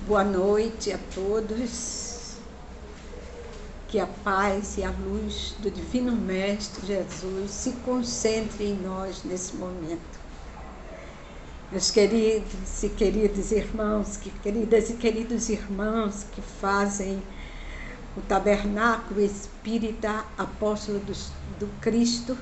Boa noite a todos, que a paz e a luz do Divino Mestre Jesus se concentre em nós nesse momento. Meus queridos e queridos irmãos, queridas e queridos irmãos que fazem o Tabernáculo Espírita Apóstolo do Cristo,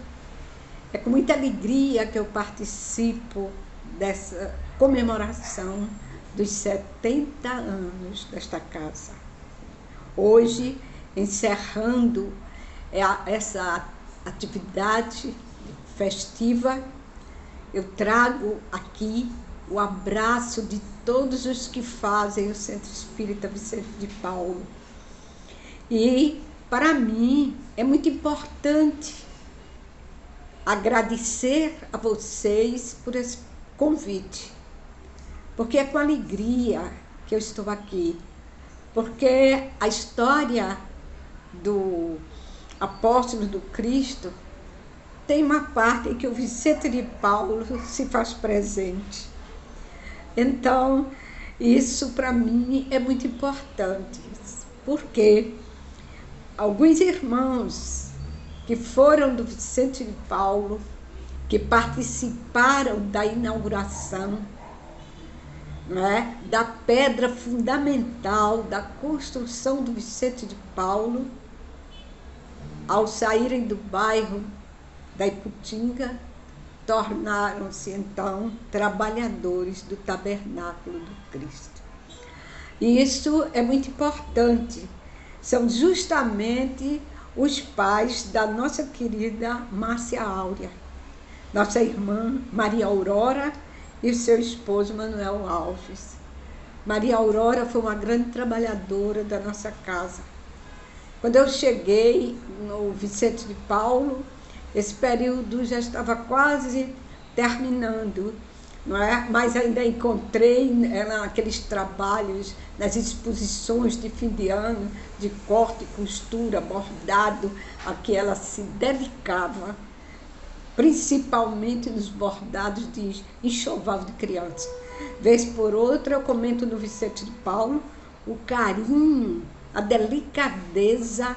é com muita alegria que eu participo dessa comemoração dos 70 anos desta casa. Hoje, encerrando essa atividade festiva, eu trago aqui o abraço de todos os que fazem o Centro Espírita Vicente de Paulo. E, para mim, é muito importante agradecer a vocês por esse convite, porque é com alegria que eu estou aqui, porque a história do Apóstolo do Cristo tem uma parte em que o Vicente de Paulo se faz presente. Então, isso para mim é muito importante, porque alguns irmãos que foram do Vicente de Paulo, que participaram da inauguração, da pedra fundamental da construção do Vicente de Paulo, ao saírem do bairro da Iputinga, tornaram-se então trabalhadores do Tabernáculo do Cristo. E isso é muito importante. São justamente os pais da nossa querida Márcia Áurea, nossa irmã Maria Aurora e seu esposo Manuel Alves. Maria Aurora foi uma grande trabalhadora da nossa casa. Quando eu cheguei no Vicente de Paulo, esse período já estava quase terminando, mas ainda encontrei aqueles trabalhos, nas exposições de fim de ano, de corte e costura, bordado, a que ela se dedicava, principalmente nos bordados de enxoval de criança. Vez por outra, eu comento no Vicente de Paulo o carinho, a delicadeza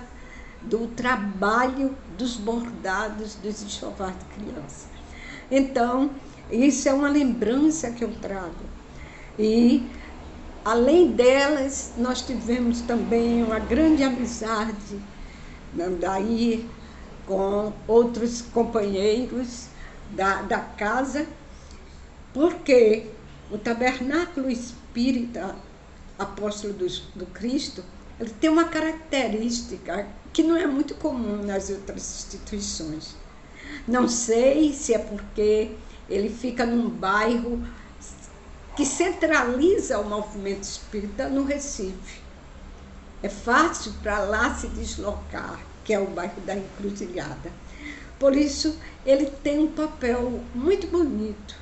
do trabalho dos bordados dos enxovais de criança. Então, isso é uma lembrança que eu trago. E, além delas, nós tivemos também uma grande amizade, daí, com outros companheiros da casa, porque o Tabernáculo Espírita Apóstolo do Cristo, ele tem uma característica que não é muito comum nas outras instituições. Não sei se é porque ele fica num bairro que centraliza o movimento espírita no Recife. É fácil para lá se deslocar, que é o bairro da Encruzilhada. Por isso, ele tem um papel muito bonito.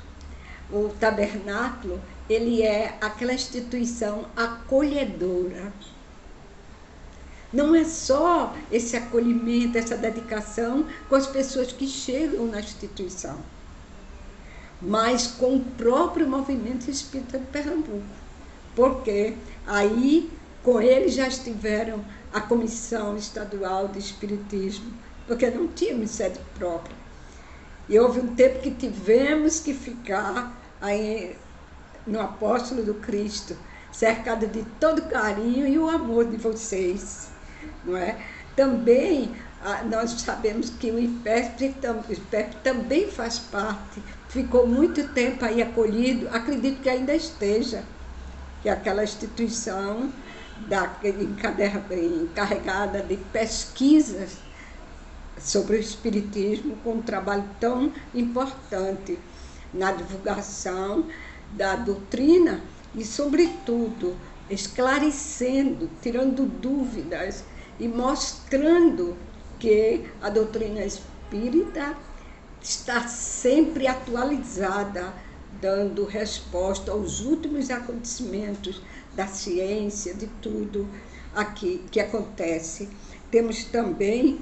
O tabernáculo, ele é aquela instituição acolhedora. Não é só esse acolhimento, essa dedicação com as pessoas que chegam na instituição, mas com o próprio movimento espírita de Pernambuco. Porque aí, com ele já estiveram a Comissão Estadual de Espiritismo, porque não tínhamos sede própria. E houve um tempo que tivemos que ficar aí no Apóstolo do Cristo, cercado de todo o carinho e o amor de vocês. Também nós sabemos que o IPESP também faz parte, ficou muito tempo aí acolhido, acredito que ainda esteja, que é aquela instituição encarregada de pesquisas sobre o Espiritismo, com um trabalho tão importante na divulgação da doutrina e, sobretudo, esclarecendo, tirando dúvidas e mostrando que a doutrina espírita está sempre atualizada, dando resposta aos últimos acontecimentos da ciência, de tudo aqui que acontece. Temos também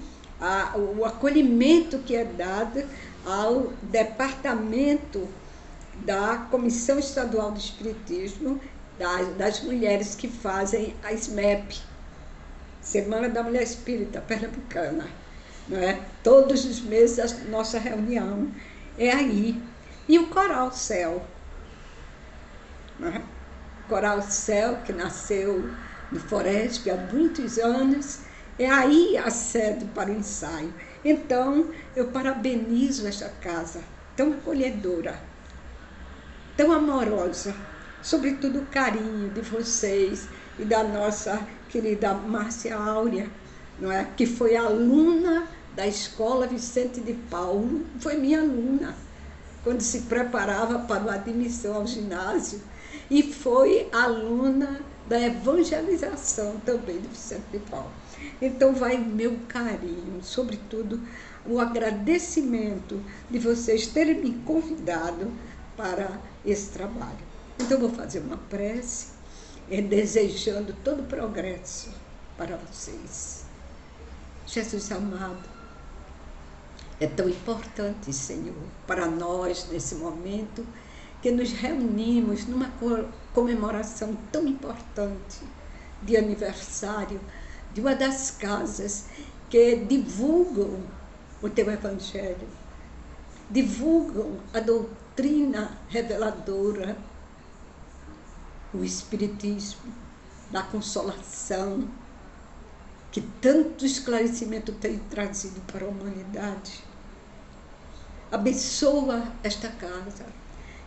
o acolhimento que é dado ao departamento da Comissão Estadual do Espiritismo das mulheres que fazem a SMEP, Semana da Mulher Espírita Pernambucana, não é? Todos os meses a nossa reunião é aí. E o Coral Céu, não é? Coral Céu, que nasceu no Foresp há muitos anos, é aí a sede para o ensaio. Então, eu parabenizo esta casa, tão acolhedora, tão amorosa, sobretudo o carinho de vocês e da nossa querida Márcia Áurea, não é? Que foi aluna da Escola Vicente de Paulo, foi minha aluna, quando se preparava para a admissão ao ginásio, e foi aluna da evangelização também do Vicente de Paulo. Então vai meu carinho, sobretudo o agradecimento de vocês terem me convidado para esse trabalho. Então vou fazer uma prece, desejando todo o progresso para vocês. Jesus amado, é tão importante, Senhor, para nós nesse momento, que nos reunimos numa comemoração tão importante de aniversário de uma das casas que divulgam o teu Evangelho, divulgam a doutrina reveladora, o Espiritismo, da consolação, que tanto esclarecimento tem trazido para a humanidade. Abençoa esta casa,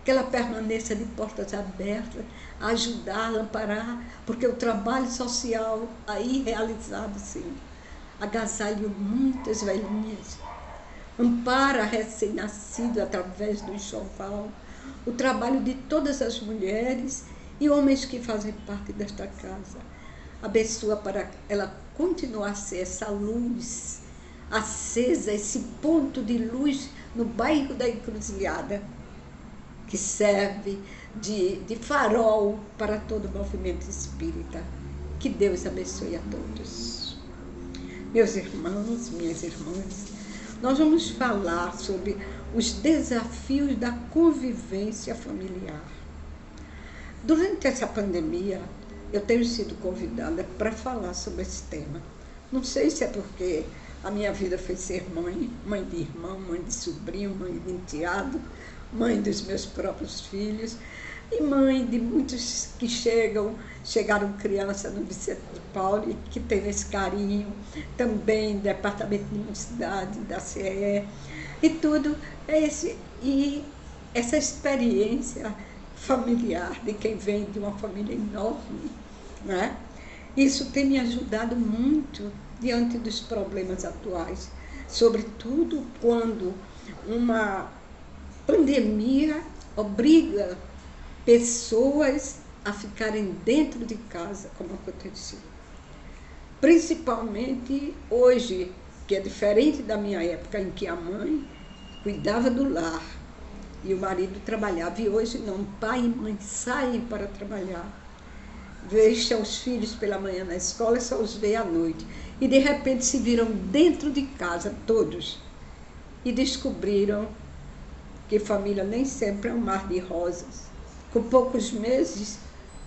que ela permaneça de portas abertas, a ajudar, a amparar, porque o trabalho social aí realizado, sim, agasalha muitas velhinhas, ampara recém-nascido através do enxoval, o trabalho de todas as mulheres e homens que fazem parte desta casa. Abençoa para ela continuar a ser essa luz acesa, esse ponto de luz no bairro da Encruzilhada, que serve de farol para todo o movimento espírita. Que Deus abençoe a todos. Meus irmãos, minhas irmãs, nós vamos falar sobre os desafios da convivência familiar. Durante essa pandemia, eu tenho sido convidada para falar sobre esse tema. Não sei se é porque a minha vida foi ser mãe, mãe de irmão, mãe de sobrinho, mãe de enteado, mãe dos meus próprios filhos e mãe de muitos que chegaram criança no Vicente de Paulo e que teve esse carinho, também do Departamento de Mocidade, da CE, e tudo e essa experiência familiar de quem vem de uma família enorme, né? Isso tem me ajudado muito diante dos problemas atuais, sobretudo quando uma pandemia obriga pessoas a ficarem dentro de casa, como aconteceu. Principalmente hoje, que é diferente da minha época, em que a mãe cuidava do lar e o marido trabalhava. E hoje não, pai e mãe saem para trabalhar, deixam os filhos pela manhã na escola e só os vê à noite. E de repente se viram dentro de casa todos e descobriram que família nem sempre é um mar de rosas. Com poucos meses,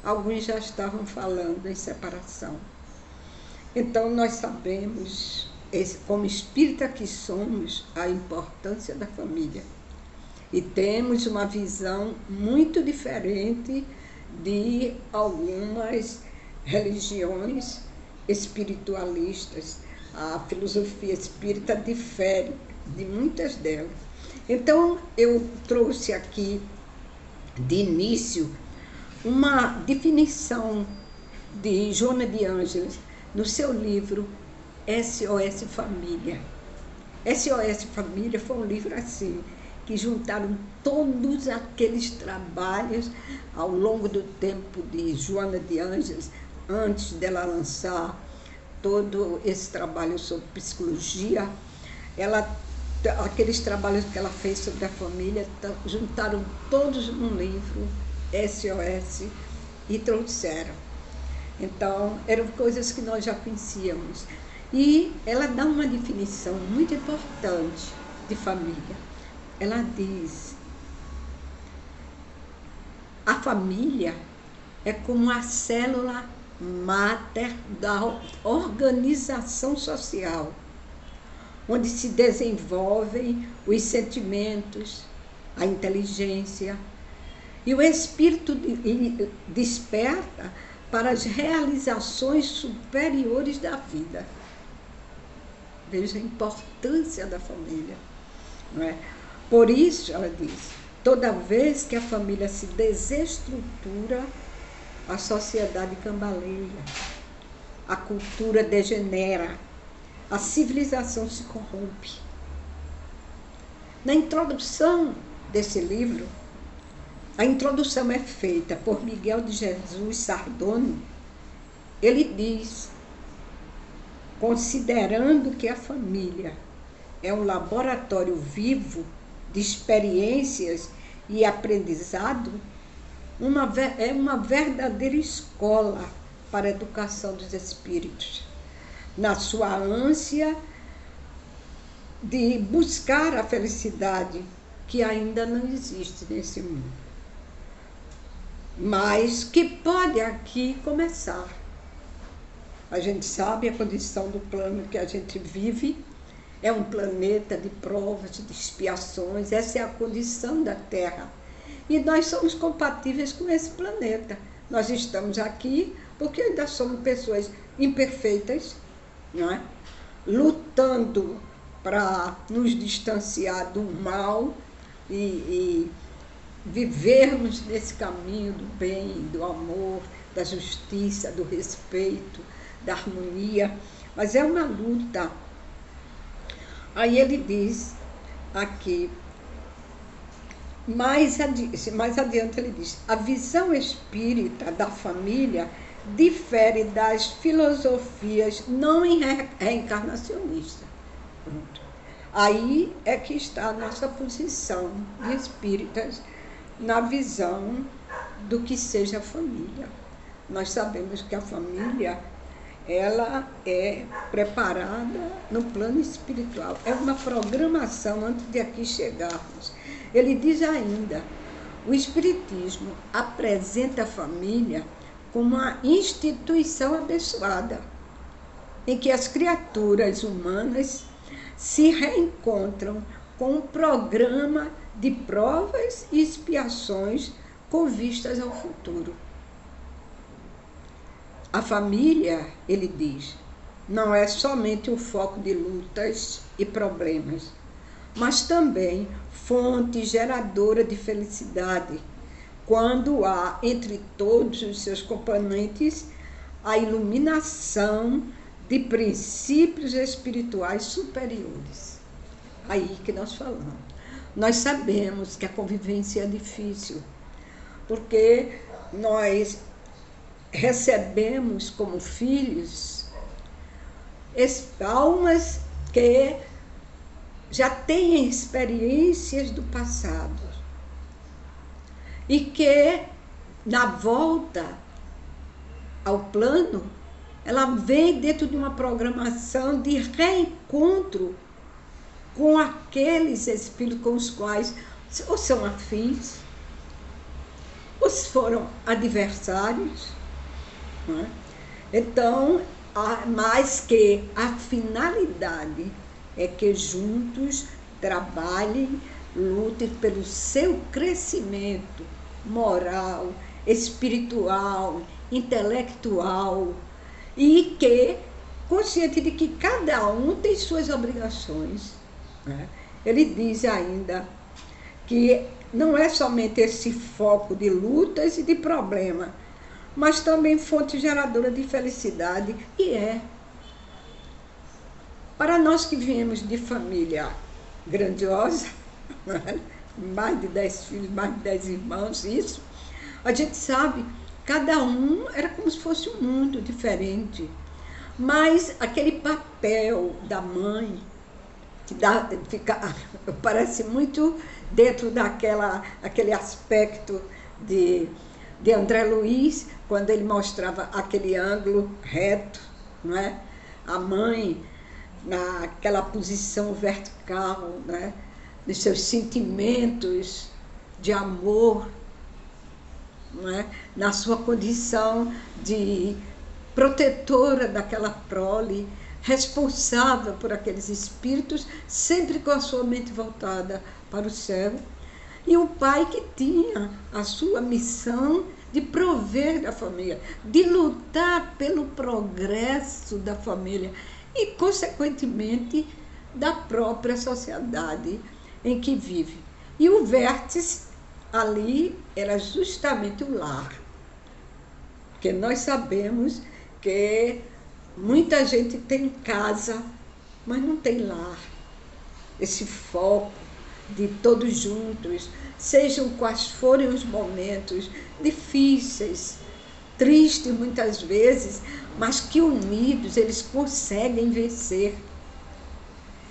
alguns já estavam falando em separação. Então nós sabemos, como espírita que somos, a importância da família. E temos uma visão muito diferente de algumas religiões espiritualistas. A filosofia espírita difere de muitas delas. Então, eu trouxe aqui, de início, uma definição de Joana de Ângeles, no seu livro SOS Família. SOS Família foi um livro assim, que juntaram todos aqueles trabalhos ao longo do tempo de Joana de Ângeles, antes dela lançar todo esse trabalho sobre psicologia. Aqueles trabalhos que ela fez sobre a família, juntaram todos num livro, SOS, e trouxeram. Então, eram coisas que nós já conhecíamos. E ela dá uma definição muito importante de família. Ela diz: a família é como a célula máter da organização social, onde se desenvolvem os sentimentos, a inteligência, e o espírito desperta para as realizações superiores da vida. Veja a importância da família, não é? Por isso, ela diz, toda vez que a família se desestrutura, a sociedade cambaleia, a cultura degenera, a civilização se corrompe. Na introdução desse livro, a introdução é feita por Miguel de Jesus Sardone. Ele diz, considerando que a família é um laboratório vivo de experiências e aprendizado, é uma verdadeira escola para a educação dos espíritos, na sua ânsia de buscar a felicidade que ainda não existe nesse mundo, mas que pode aqui começar. A gente sabe a condição do plano que a gente vive, é um planeta de provas, de expiações, essa é a condição da Terra. E nós somos compatíveis com esse planeta. Nós estamos aqui porque ainda somos pessoas imperfeitas, não é? Lutando para nos distanciar do mal e vivermos nesse caminho do bem, do amor, da justiça, do respeito, da harmonia. Mas é uma luta. Aí ele diz aqui, mais adiante ele diz, a visão espírita da família difere das filosofias não reencarnacionistas. Pronto. Aí é que está a nossa posição de espíritas na visão do que seja a família. Nós sabemos que a família, ela é preparada no plano espiritual. É uma programação antes de aqui chegarmos. Ele diz ainda, o Espiritismo apresenta a família como uma instituição abençoada, em que as criaturas humanas se reencontram com um programa de provas e expiações com vistas ao futuro. A família, ele diz, não é somente um foco de lutas e problemas, mas também fonte geradora de felicidade, quando há entre todos os seus componentes a iluminação de princípios espirituais superiores. Aí que nós falamos. Nós sabemos que a convivência é difícil, porque nós recebemos como filhos almas que já têm experiências do passado e que, na volta ao plano, ela vem dentro de uma programação de reencontro com aqueles espíritos com os quais ou são afins, ou foram adversários, não é? Então, mais que a finalidade é que juntos trabalhem, lutem pelo seu crescimento moral, espiritual, intelectual, e que, consciente de que cada um tem suas obrigações, né? Ele diz ainda que não é somente esse foco de lutas e de problemas, mas também fonte geradora de felicidade, e é. Para nós que viemos de família grandiosa, mais de 10 filhos, mais de 10 irmãos, isso, a gente sabe, cada um era como se fosse um mundo diferente. Mas aquele papel da mãe, que parece muito dentro aquele aspecto de André Luiz, quando ele mostrava aquele ângulo reto, não é? A mãe naquela posição vertical, né? Dos seus sentimentos de amor, não é? Na sua condição de protetora daquela prole, responsável por aqueles espíritos, sempre com a sua mente voltada para o céu. E o pai que tinha a sua missão de prover da família, de lutar pelo progresso da família e, consequentemente, da própria sociedade em que vive. E o vértice ali era justamente o lar. Porque nós sabemos que muita gente tem casa, mas não tem lar. Esse foco de todos juntos, sejam quais forem os momentos difíceis, tristes muitas vezes, mas que unidos eles conseguem vencer.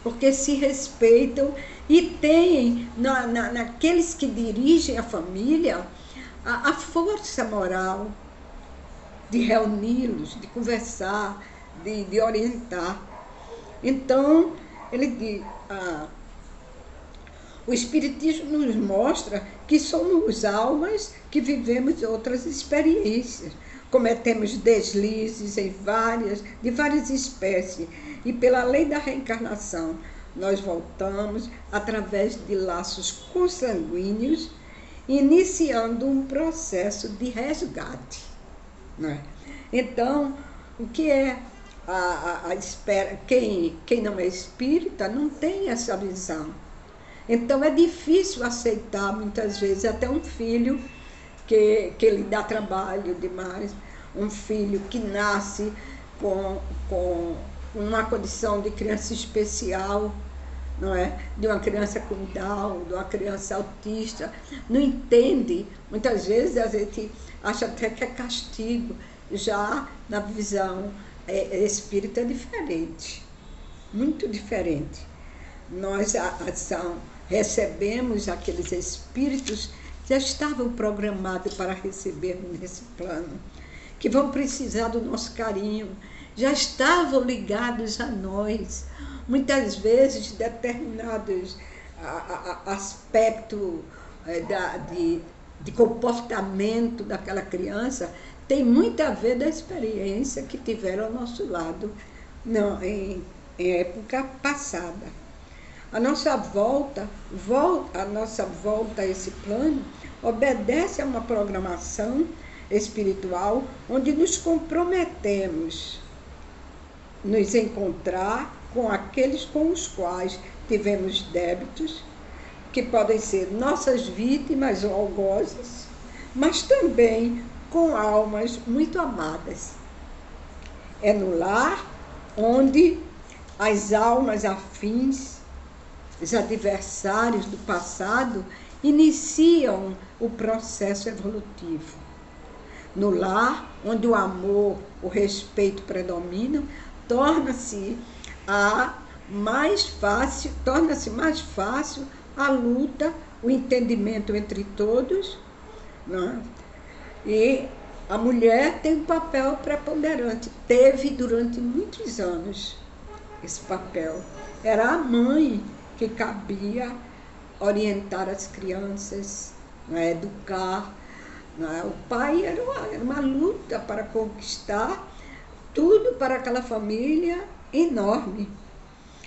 Porque se respeitam e têm naqueles que dirigem a família a força moral de reuni-los, de conversar, de orientar. Então, ele diz, o Espiritismo nos mostra que somos almas que vivemos outras experiências, cometemos deslizes de várias espécies, e pela lei da reencarnação, nós voltamos através de laços consanguíneos, iniciando um processo de resgate. Não é? Então, o que é a espera? Quem não é espírita não tem essa visão. Então, é difícil aceitar, muitas vezes, até um filho que lhe dá trabalho demais, um filho que nasce com uma condição de criança especial, não é? De uma criança com Down, de uma criança autista, não entende. Muitas vezes a gente acha até que é castigo. Já na visão espírita é diferente, muito diferente. Nós recebemos aqueles espíritos que já estavam programados para recebermos nesse plano, que vão precisar do nosso carinho, já estavam ligados a nós. Muitas vezes, determinados aspectos de comportamento daquela criança tem muito a ver da experiência que tiveram ao nosso lado em época passada. A nossa volta a esse plano obedece a uma programação espiritual onde nos comprometemos nos encontrar com aqueles com os quais tivemos débitos, que podem ser nossas vítimas ou algozes, mas também com almas muito amadas. É no lar onde as almas afins, os adversários do passado, iniciam o processo evolutivo. No lar onde o amor, o respeito predominam, torna-se mais fácil a luta, o entendimento entre todos, né? E a mulher tem um papel preponderante, teve durante muitos anos esse papel. Era a mãe que cabia orientar as crianças, né? Educar. Né? O pai era uma luta para conquistar tudo para aquela família enorme.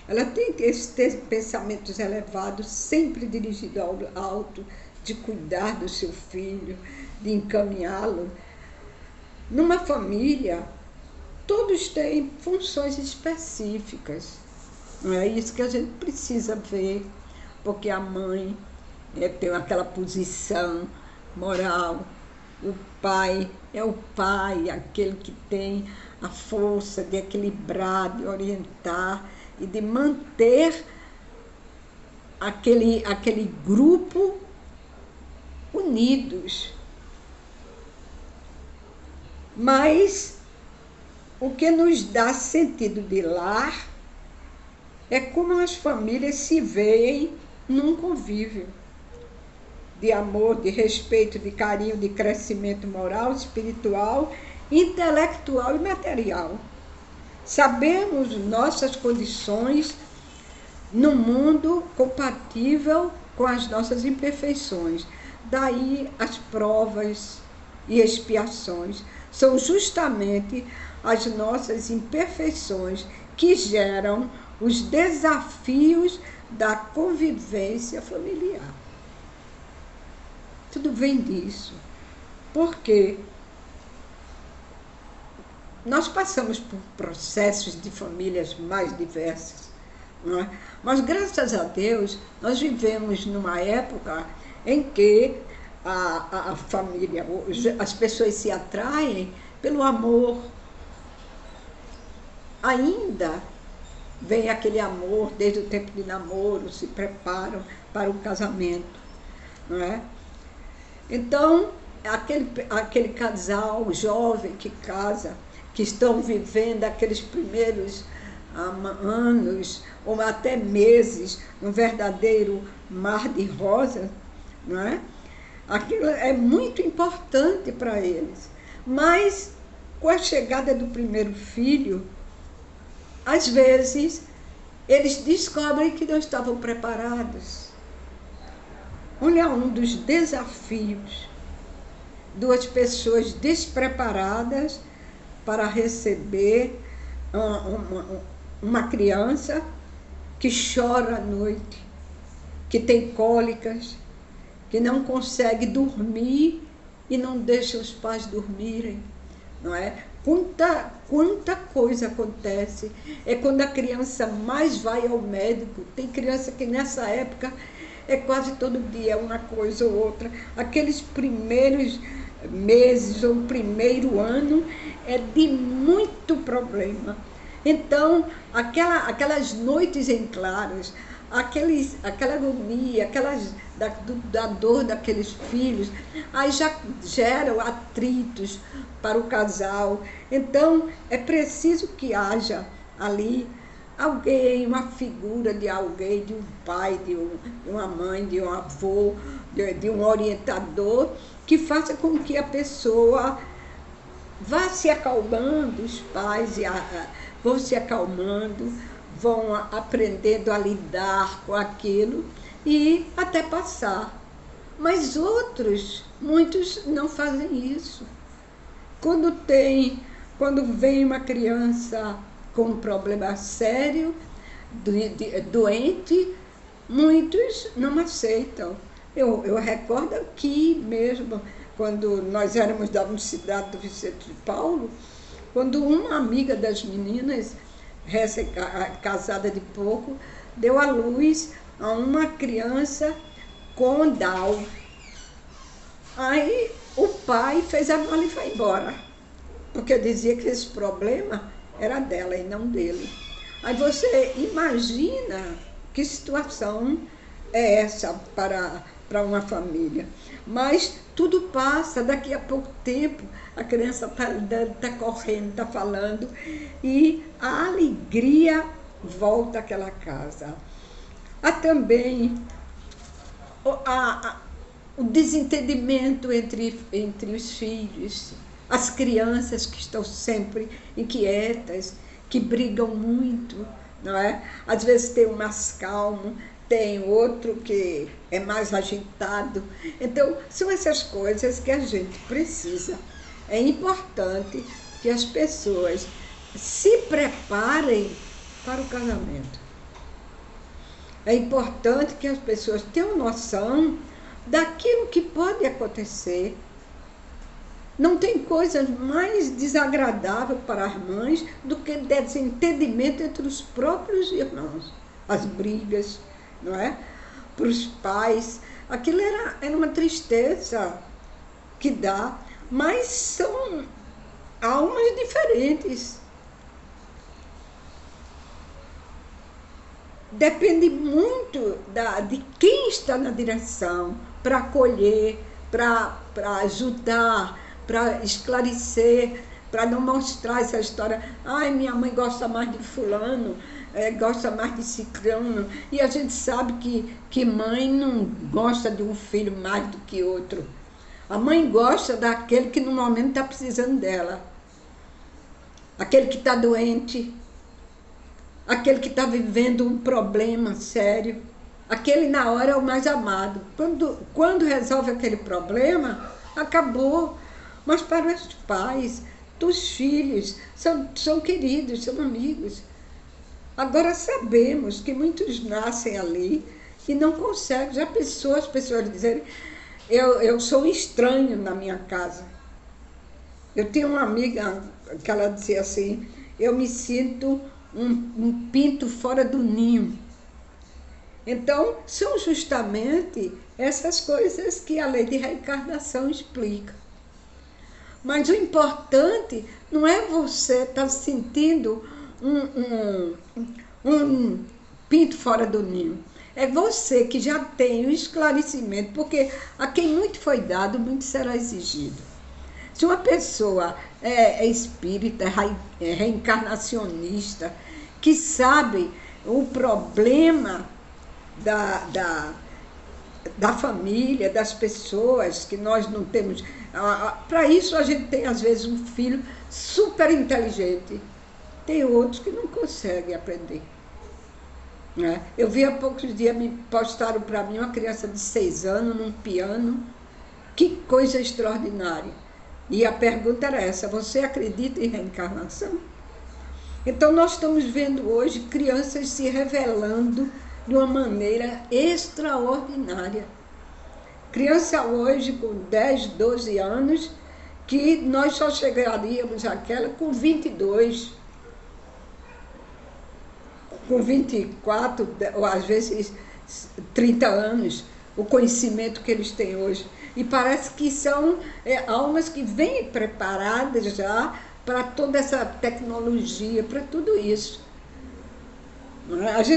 Ela tem esses pensamentos elevados, sempre dirigidos ao alto, de cuidar do seu filho, de encaminhá-lo. Numa família, todos têm funções específicas. Não é isso que a gente precisa ver, porque a mãe tem aquela posição moral, o pai é o pai, aquele que tem a força de equilibrar, de orientar e de manter aquele grupo unidos. Mas o que nos dá sentido de lar é como as famílias se veem num convívio de amor, de respeito, de carinho, de crescimento moral, espiritual, intelectual e material. Sabemos nossas condições no mundo compatível com as nossas imperfeições. Daí as provas, e expiações são justamente as nossas imperfeições que geram os desafios da convivência familiar. Tudo vem disso. Porque nós passamos por processos de famílias mais diversas, não é? Mas, graças a Deus, nós vivemos numa época em que a família, as pessoas se atraem pelo amor. Ainda vem aquele amor desde o tempo de namoro, se preparam para o casamento, não é? Então, aquele casal jovem que casa, que estão vivendo aqueles primeiros anos ou até meses num verdadeiro mar de rosas, não é? Aquilo é muito importante para eles. Mas, com a chegada do primeiro filho, às vezes, eles descobrem que não estavam preparados. Olha, um dos desafios: duas pessoas despreparadas para receber uma criança que chora à noite, que tem cólicas, que não consegue dormir e não deixa os pais dormirem, não é? Quanta coisa acontece. É quando a criança mais vai ao médico. Tem criança que nessa época é quase todo dia uma coisa ou outra. Aqueles primeiros meses ou primeiro ano é de muito problema. Então, aquelas noites em claros, aquela agonia, da dor daqueles filhos, aí já geram atritos para o casal. Então, é preciso que haja ali alguém, uma figura de alguém, de um pai, de uma mãe, de um avô, de um orientador, que faça com que a pessoa vá se acalmando, os pais vão se acalmando, vão aprendendo a lidar com aquilo e até passar. Mas muitos não fazem isso. Quando vem uma criança com um problema sério, doente, muitos não aceitam. Eu recordo aqui mesmo, quando nós éramos da Universidade do Vicente de Paulo, quando uma amiga das meninas, casada de pouco, deu à luz a uma criança com Down. Aí o pai fez a mala e foi embora, porque dizia que esse problema era dela e não dele. Aí você imagina que situação é essa para uma família. Mas tudo passa, daqui a pouco tempo a criança está andando, está correndo, está falando, e a alegria volta àquela casa. Há também o desentendimento entre os filhos, as crianças que estão sempre inquietas, que brigam muito, não é? Às vezes tem um mais calmo, tem outro que é mais agitado. Então, são essas coisas que a gente precisa. É importante que as pessoas se preparem para o casamento. É importante que as pessoas tenham noção daquilo que pode acontecer. Não tem coisa mais desagradável para as mães do que desentendimento entre os próprios irmãos. As brigas, não é? Para os pais. Aquilo era uma tristeza que dá, mas são almas diferentes. Depende muito de quem está na direção para acolher, para ajudar, para esclarecer, para não mostrar essa história. Ai, minha mãe gosta mais de fulano, gosta mais de ciclano. E a gente sabe que mãe não gosta de um filho mais do que outro. A mãe gosta daquele que no momento está precisando dela. Aquele que está doente, aquele que está vivendo um problema sério, aquele na hora é o mais amado. Quando resolve aquele problema, acabou. mas para os pais, dos filhos, são queridos, são amigos. Agora sabemos que muitos nascem ali e não conseguem. Já pensou as pessoas dizerem, eu sou um estranho na minha casa. Eu tinha uma amiga que ela dizia assim, eu me sinto um pinto fora do ninho. Então, são justamente essas coisas que a lei de reencarnação explica. Mas o importante não é você estar sentindo um pinto fora do ninho. É você que já tem o esclarecimento, porque a quem muito foi dado, muito será exigido. Se uma pessoa é espírita, é reencarnacionista, que sabe o problema da família, das pessoas, que nós não temos. Para isso a gente tem às vezes um filho super inteligente, tem outros que não conseguem aprender. Né? Eu vi há poucos dias, me postaram para mim uma criança de 6 anos num piano, que coisa extraordinária. E a pergunta era essa, você acredita em reencarnação? Então nós estamos vendo hoje crianças se revelando de uma maneira extraordinária. Criança hoje com 10, 12 anos, que nós só chegaríamos àquela com 22, com 24, ou às vezes 30 anos, o conhecimento que eles têm hoje. E parece que são almas que vêm preparadas já para toda essa tecnologia, para tudo isso. A gente